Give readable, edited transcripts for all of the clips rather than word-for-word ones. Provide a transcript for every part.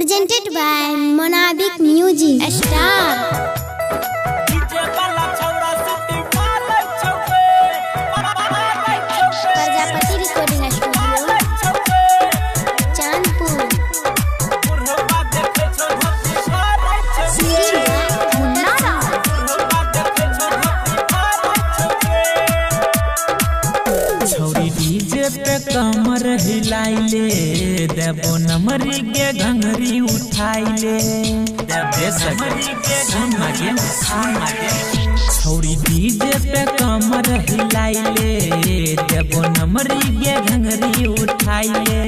Presented by Monabik Music Star. Prajapati recording studio Chandpur. छौरी DJ पे कमर हिलाइले देबो नमरी के घंगरी उठाइले छौरी डीजे पे कमर हिलाइले देबो नमरी के घंगरी उठाइले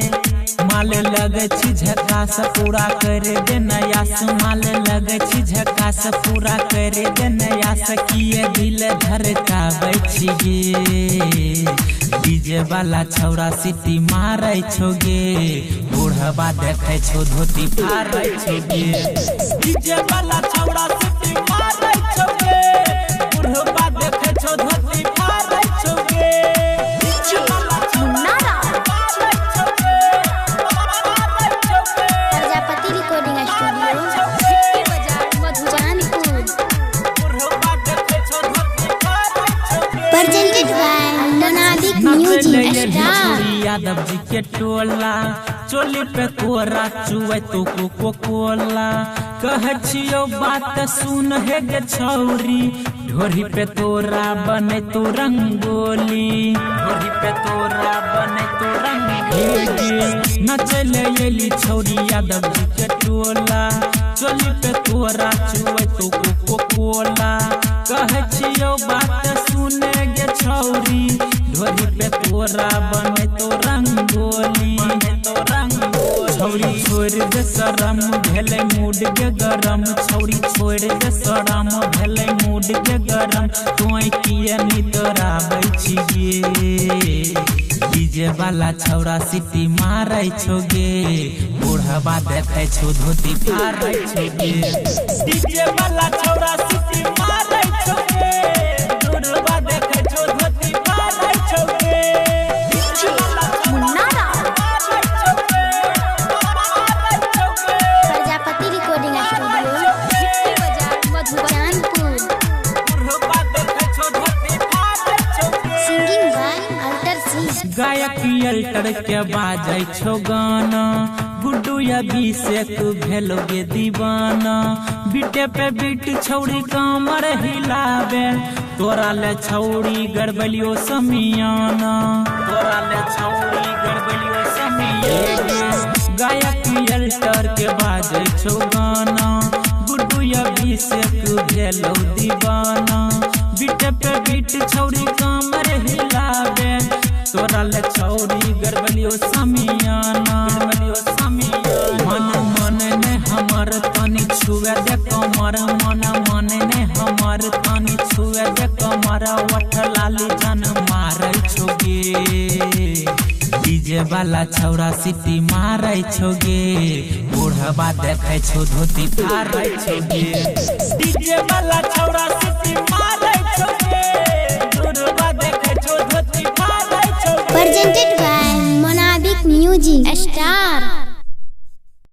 माल लगे छी झकास पूरा कर दे नया माल लगे छी झकास पूरा कर दे नया सकिए दिल धड़काबै छिगे डीजे वाला छौरा सिटी मारै छोगे बूढ़वा देखे छो धोती फाड़ै छोगे डीजे वाला छौरा सिटी मारै छोगे बूढ़वा देखे छो धोती फाड़ै छोगे Prajapati recording studio Chandpur. Presented by Monabik Music Star। Yadav ji के टोला चोली पे कोरा चुए तो कोको कोला कह छियो बात सुन हे गे छौरी ढोरी पे तोरा बने तो रंगोली ढोरी पे तोरा बने तो रंगोली न चले एली छौरी यादव जी के टोला चोली पे तोरा चुए तो कोको कोला कह छियो बात सुन गे छौरी ढोरी पे तोरा बने तो रंगोली छौरी छोड़ दे शरम भेले मूड के गरम छौरी छोड़ दे शरम भेले मूड के गरम तोय किए नितराबै छिगे डीजे वाला छौरा सिटी मारै छोगे बूढ़वा देखे छो धोती फाड़ै छोगे डीजे वाला छौरा सिटी मारै छोगे बूढ़वा देखे छो धोती फाड़ै छोगे Prajapati recording studio Chandpur. Singing by अल्टर सिंह। गायक अल्टर के बाजै छो गाना गुड्डू अभिषेक भेलोगे दीवाना बीटे पे बीट छौरी कमर हिलावे तोरा ले छौरी गड़बलियो समियाना तोरा ले छौरी गड़बलियो समियाना गायक अल्टर के बाजै छो गाना गुड्डू अभिषेक भेलो दीवाना बीटे पे बीट छौरी कमर हिलावे तोरा ले छौरी गड़बलियो समियाना मन मन ने हमर तनी छुए दे कमर मन मन ने हमर तनी छुए दे कमर वठ लाली जन मारै छोगे डीजे वाला छौरा सिटी मारै छोगे बूढ़वा देखे छो धोती फाड़ै छोगे डीजे वाला